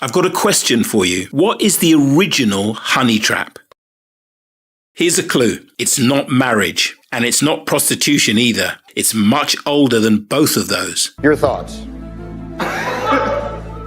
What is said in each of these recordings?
I've got a question for you. What is the original honey trap? Here's a clue. It's not marriage, and it's not prostitution either. It's much older than both of those. Your thoughts?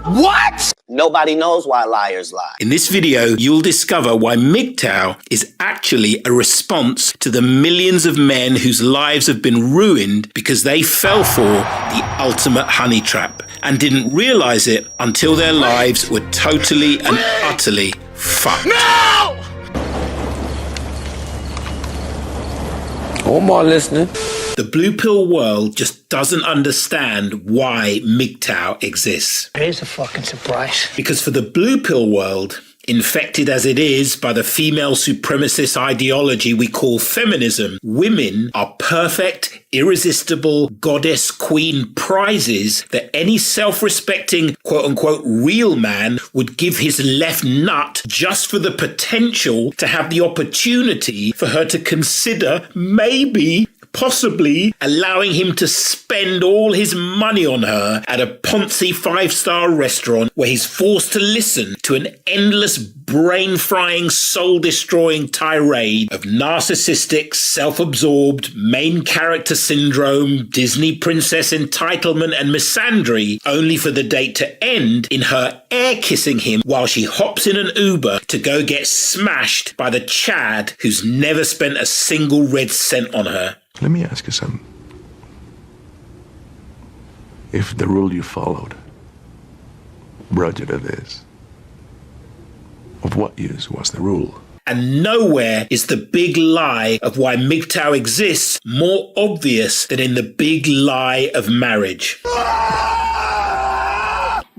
What? Nobody knows why liars lie. In this video, you'll discover why MGTOW is actually a response to the millions of men whose lives have been ruined because they fell for the ultimate honey trap and didn't realize it until their lives were totally and utterly fucked. No! One more listening. The blue pill world just doesn't understand why MGTOW exists. It is a fucking surprise. Because for the blue pill world, infected as it is by the female supremacist ideology we call feminism, women are perfect, irresistible goddess queen prizes that any self-respecting quote-unquote real man would give his left nut just for the potential to have the opportunity for her to consider maybe possibly allowing him to spend all his money on her at a Ponzi 5-star restaurant where he's forced to listen to an endless brain-frying, soul-destroying tirade of narcissistic, self-absorbed, main character syndrome, Disney princess entitlement and misandry, only for the date to end in her air-kissing him while she hops in an Uber to go get smashed by the Chad who's never spent a single red cent on her. Let me ask you something. If the rule you followed brought you to this, of what use was the rule? And nowhere is the big lie of why MGTOW exists more obvious than in the big lie of marriage.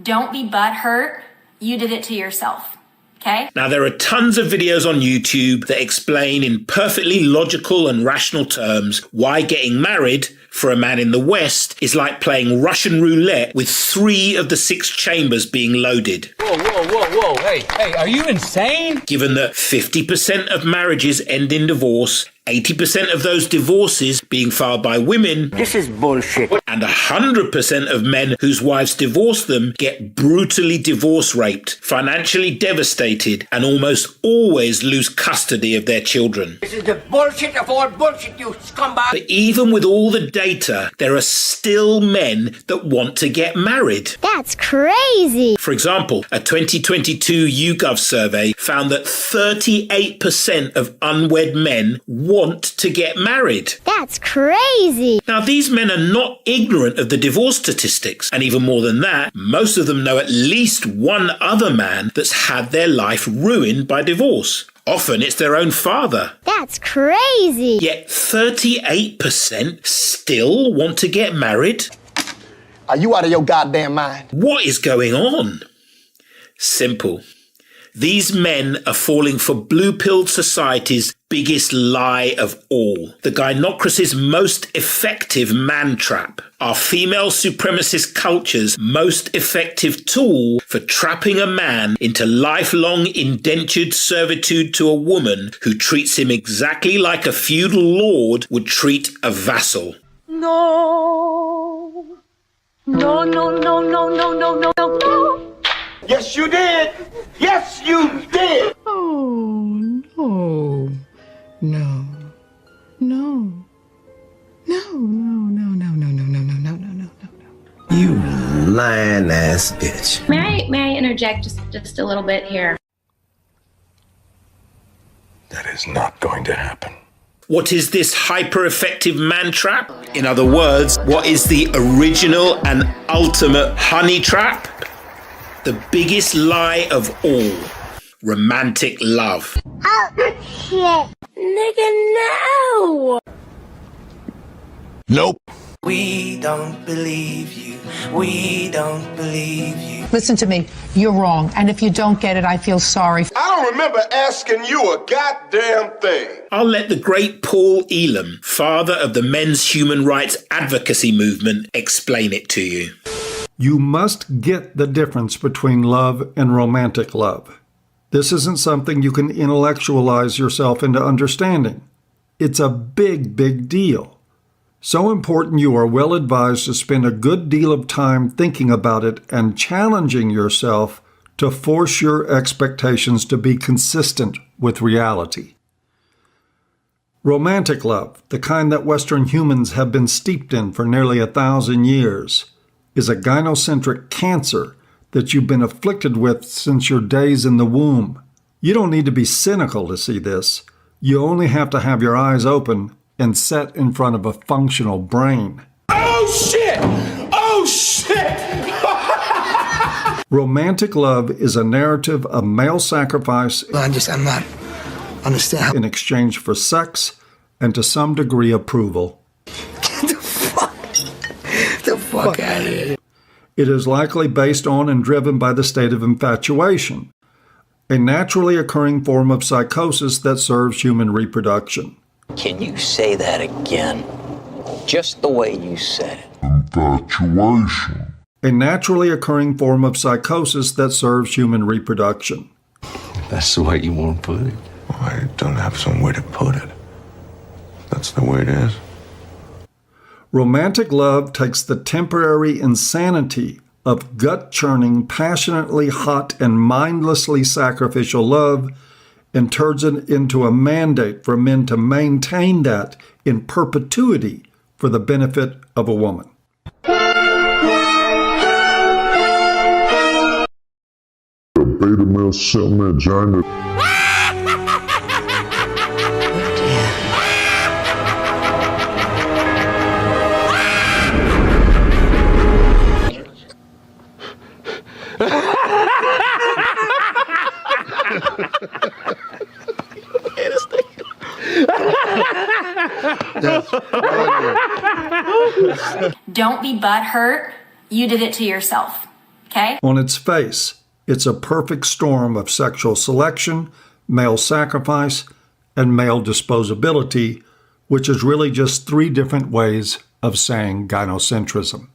Don't be butthurt. You did it to yourself. Okay. Now, there are tons of videos on YouTube that explain in perfectly logical and rational terms why getting married for a man in the West is like playing Russian roulette with 3 of the 6 chambers being loaded. Whoa. Hey, are you insane? Given that 50% of marriages end in divorce, 80% of those divorces being filed by women. This is bullshit. And 100% of men whose wives divorce them get brutally divorce raped, financially devastated, and almost always lose custody of their children. This is the bullshit of all bullshit, you scumbag. But even with all the data, there are still men that want to get married. That's crazy. For example, a 2022 YouGov survey found that 38% of unwed men want to get married. That's crazy. Now, these men are not ignorant of the divorce statistics. And even more than that, most of them know at least one other man that's had their life ruined by divorce. Often it's their own father. That's crazy. Yet 38% still want to get married. Are you out of your goddamn mind? What is going on? Simple. These men are falling for blue-pilled society's biggest lie of all. The gynocracy's most effective man trap. Our female supremacist culture's most effective tool for trapping a man into lifelong indentured servitude to a woman who treats him exactly like a feudal lord would treat a vassal. No. Yes, you did. Yes, you did. Oh, no. You lying ass bitch. May I interject just a little bit here? That is not going to happen. What is this hyper-effective man trap? In other words, what is the original and ultimate honey trap? The biggest lie of all. Romantic love. Oh, shit. Nigga, no! Nope. We don't believe you. We don't believe you. Listen to me. You're wrong. And if you don't get it, I feel sorry. I don't remember asking you a goddamn thing. I'll let the great Paul Elam, father of the men's human rights advocacy movement, explain it to you. You must get the difference between love and romantic love. This isn't something you can intellectualize yourself into understanding. It's a big, big deal. So important you are well advised to spend a good deal of time thinking about it and challenging yourself to force your expectations to be consistent with reality. Romantic love, the kind that Western humans have been steeped in for nearly 1,000 years, is a gynocentric cancer that you've been afflicted with since your days in the womb. You don't need to be cynical to see this. You only have to have your eyes open and set in front of a functional brain. Oh shit! Oh shit! Romantic love is a narrative of male sacrifice I'm not understand how. in exchange for sex and to some degree approval. Get the fuck out of here. It is likely based on and driven by the state of infatuation, a naturally occurring form of psychosis that serves human reproduction. Can you say that again? Just the way you said it. Infatuation. A naturally occurring form of psychosis that serves human reproduction. That's the way you want to put it. I don't have some way to put it. That's the way it is. Romantic love takes the temporary insanity of gut-churning, passionately hot, and mindlessly sacrificial love and turns it into a mandate for men to maintain that in perpetuity for the benefit of a woman. A beta male sitting there giant. Don't be butthurt. You did it to yourself. Okay? On its face, it's a perfect storm of sexual selection, male sacrifice, and male disposability, which is really just 3 different ways of saying gynocentrism.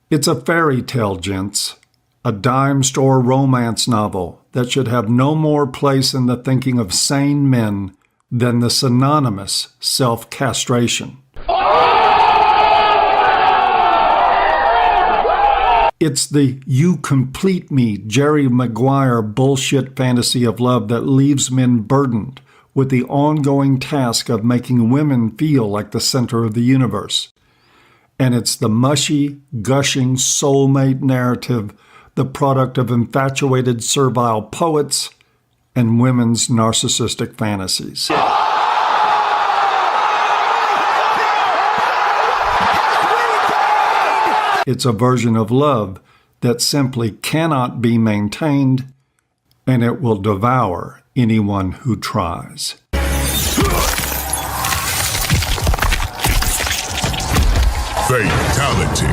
It's a fairy tale, gents. A dime store romance novel that should have no more place in the thinking of sane men than the synonymous self-castration. It's the "you complete me" Jerry Maguire bullshit fantasy of love that leaves men burdened with the ongoing task of making women feel like the center of the universe. And it's the mushy, gushing soulmate narrative, the product of infatuated servile poets and women's narcissistic fantasies. It's a version of love that simply cannot be maintained, and it will devour anyone who tries. Fatality.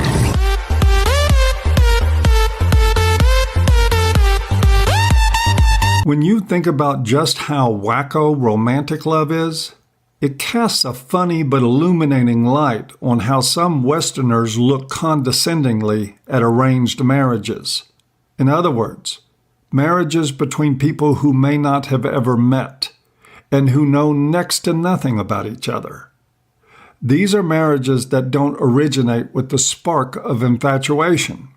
When you think about just how wacko romantic love is, it casts a funny but illuminating light on how some Westerners look condescendingly at arranged marriages. In other words, marriages between people who may not have ever met and who know next to nothing about each other. These are marriages that don't originate with the spark of infatuation.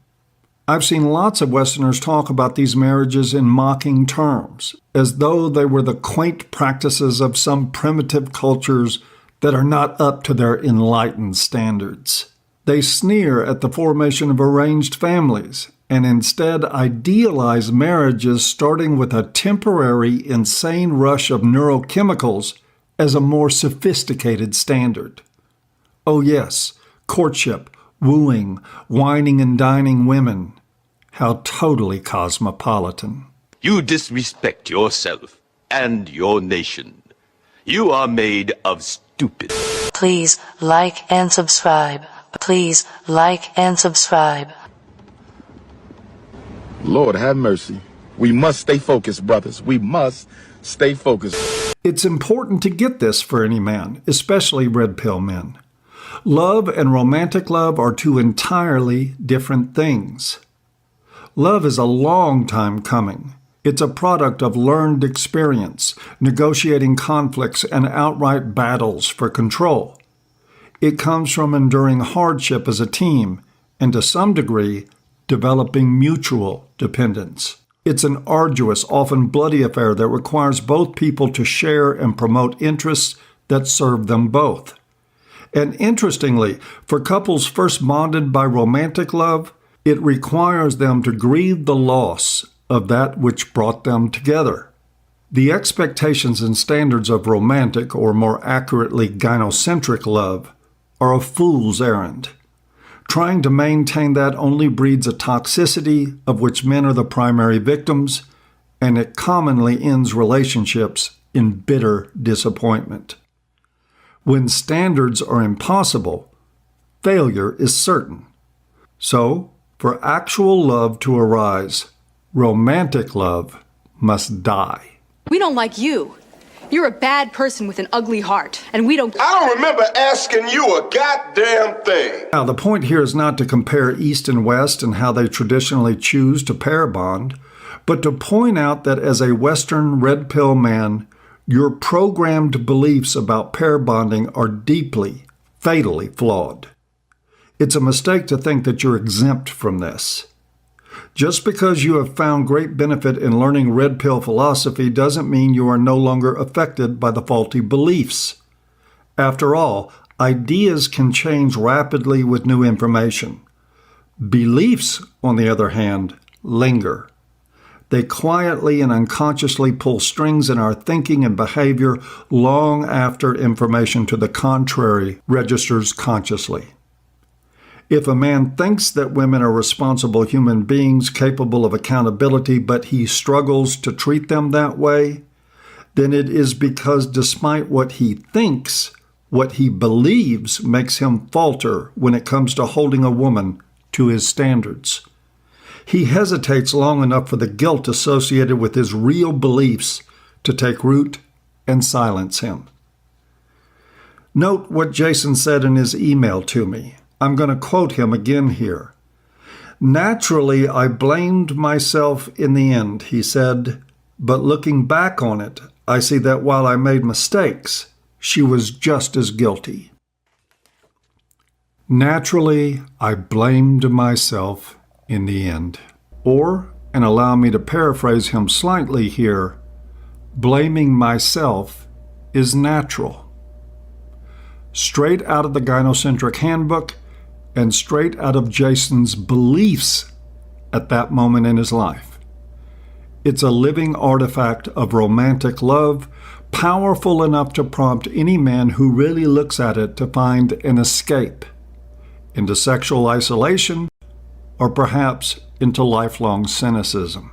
I've seen lots of Westerners talk about these marriages in mocking terms, as though they were the quaint practices of some primitive cultures that are not up to their enlightened standards. They sneer at the formation of arranged families and instead idealize marriages starting with a temporary, insane rush of neurochemicals as a more sophisticated standard. Oh yes, courtship, wooing, wining and dining women. How totally cosmopolitan. You disrespect yourself and your nation. You are made of stupid. Please like and subscribe. Please like and subscribe. Lord have mercy. We must stay focused, brothers. We must stay focused. It's important to get this for any man, especially red pill men. Love and romantic love are 2 entirely different things. Love is a long time coming. It's a product of learned experience, negotiating conflicts and outright battles for control. It comes from enduring hardship as a team and, to some degree, developing mutual dependence. It's an arduous, often bloody affair that requires both people to share and promote interests that serve them both. And interestingly, for couples first bonded by romantic love, it requires them to grieve the loss of that which brought them together. The expectations and standards of romantic, or more accurately, gynocentric love, are a fool's errand. Trying to maintain that only breeds a toxicity of which men are the primary victims, and it commonly ends relationships in bitter disappointment. When standards are impossible, failure is certain. So, for actual love to arise, romantic love must die. We don't like you. You're a bad person with an ugly heart, and we don't... I don't remember asking you a goddamn thing. Now, the point here is not to compare East and West and how they traditionally choose to pair bond, but to point out that as a Western red pill man, your programmed beliefs about pair bonding are deeply, fatally flawed. It's a mistake to think that you're exempt from this. Just because you have found great benefit in learning red pill philosophy doesn't mean you are no longer affected by the faulty beliefs. After all, ideas can change rapidly with new information. Beliefs, on the other hand, linger. They quietly and unconsciously pull strings in our thinking and behavior long after information to the contrary registers consciously. If a man thinks that women are responsible human beings capable of accountability, but he struggles to treat them that way, then it is because despite what he thinks, what he believes makes him falter when it comes to holding a woman to his standards. He hesitates long enough for the guilt associated with his real beliefs to take root and silence him. Note what Jason said in his email to me. I'm going to quote him again here. "Naturally, I blamed myself in the end," he said, "but looking back on it, I see that while I made mistakes, she was just as guilty." Naturally, I blamed myself in the end. Or, and allow me to paraphrase him slightly here, blaming myself is natural. Straight out of the Gynocentric Handbook, and straight out of Jason's beliefs at that moment in his life. It's a living artifact of romantic love, powerful enough to prompt any man who really looks at it to find an escape into sexual isolation or perhaps into lifelong cynicism.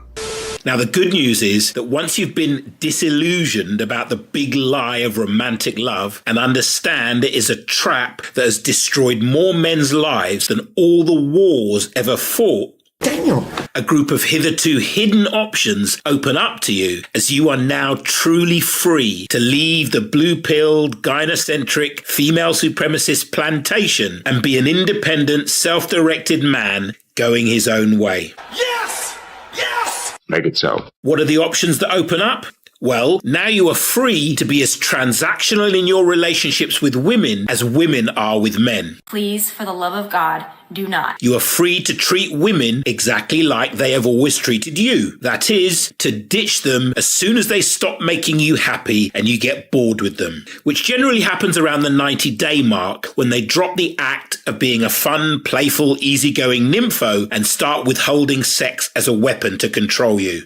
Now, the good news is that once you've been disillusioned about the big lie of romantic love and understand it is a trap that has destroyed more men's lives than all the wars ever fought, Daniel, a group of hitherto hidden options open up to you as you are now truly free to leave the blue-pilled, gynocentric, female supremacist plantation and be an independent, self-directed man going his own way. Yes! Yes! Make it so. What are the options that open up? Well, now you are free to be as transactional in your relationships with women as women are with men. Please, for the love of God, do not. You are free to treat women exactly like they have always treated you. That is, to ditch them as soon as they stop making you happy and you get bored with them, which generally happens around the 90-day mark when they drop the act of being a fun, playful, easygoing nympho and start withholding sex as a weapon to control you.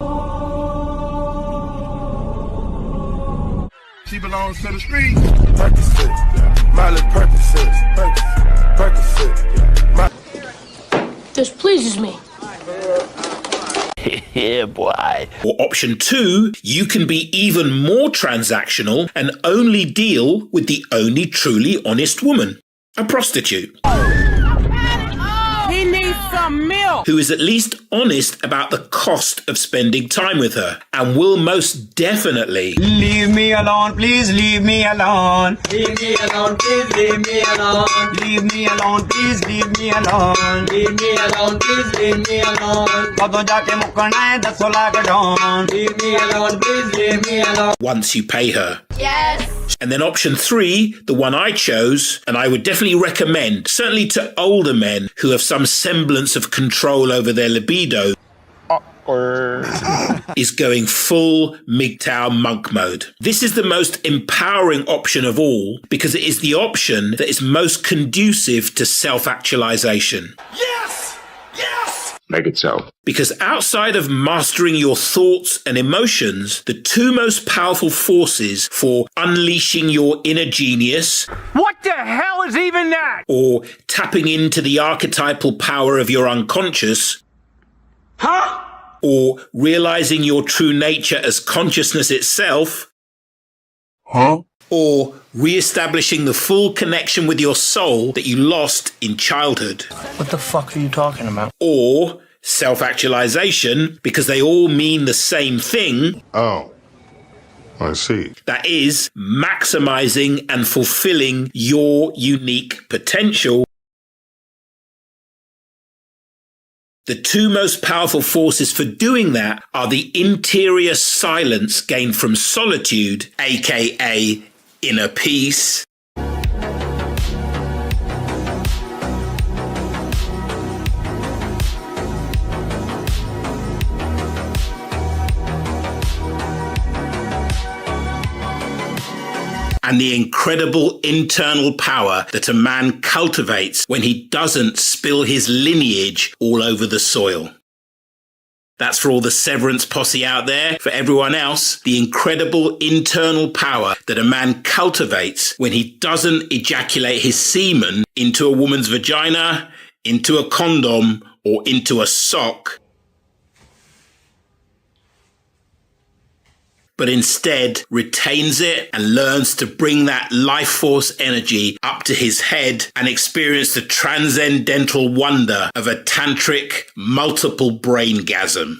She belongs to the street. Percocet, Miley Percocet, Percocet. This pleases me. Yeah, boy. Or option 2, you can be even more transactional and only deal with the only truly honest woman, a prostitute. He needs some milk. Who is at least honest about the cost of spending time with her and will most definitely Leave me alone, please leave me alone. Leave me alone, please leave me alone. Leave me alone, please leave me alone. Leave me alone, please leave me alone. Kado jaake mukna hai 10 lakh don. Leave me alone, please leave me alone. once you pay her. Yes. And then option 3, the one I chose, and I would definitely recommend, certainly to older men who have some semblance of control over their libido. is going full MGTOW monk mode. This is the most empowering option of all because it is the option that is most conducive to self-actualization. Yes! Yes! Make it so. Because outside of mastering your thoughts and emotions, the two most powerful forces for unleashing your inner genius, What the hell is even that? or tapping into the archetypal power of your unconscious, Huh? or realizing your true nature as consciousness itself, or re-establishing the full connection with your soul that you lost in childhood, What the fuck are you talking about? or self-actualization, because they all mean the same thing. Oh, I see. That is, maximizing and fulfilling your unique potential. The two most powerful forces for doing that are the interior silence gained from solitude, aka inner peace, and the incredible internal power that a man cultivates when he doesn't spill his lineage all over the soil. That's for all the Severance posse out there. For everyone else, the incredible internal power that a man cultivates when he doesn't ejaculate his semen into a woman's vagina, into a condom, or into a sock, but instead retains it and learns to bring that life force energy up to his head and experience the transcendental wonder of a tantric multiple braingasm.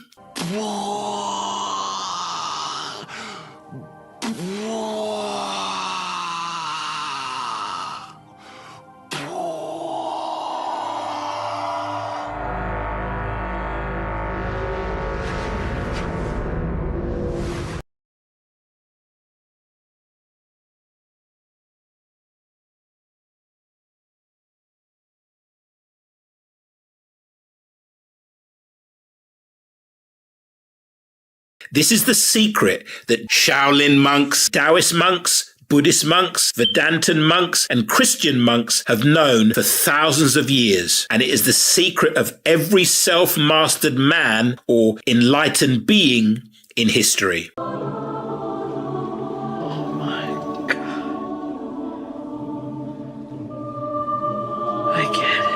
This is the secret that Shaolin monks, Taoist monks, Buddhist monks, Vedantan monks, and Christian monks have known for thousands of years. And it is the secret of every self-mastered man or enlightened being in history. Oh my God. I get it.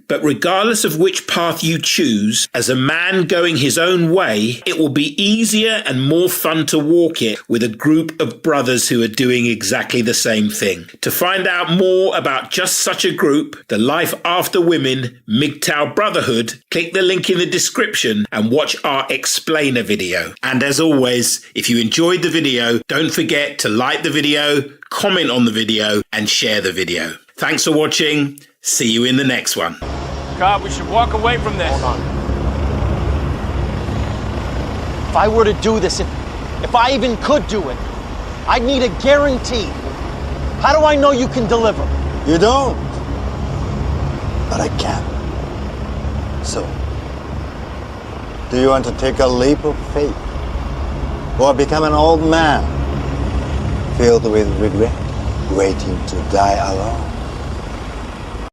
But regardless of which path you choose, as a man going his own way, it will be easier and more fun to walk it with a group of brothers who are doing exactly the same thing. To find out more about just such a group, the Life After Women MGTOW Brotherhood, click the link in the description and watch our explainer video. And as always, if you enjoyed the video, don't forget to like the video, comment on the video, and share the video. Thanks for watching. See you in the next one. God, we should walk away from this. Hold on. If I were to do this, if I even could do it, I'd need a guarantee. How do I know you can deliver? You don't. But I can. So, do you want to take a leap of faith? Or become an old man filled with regret, waiting to die alone?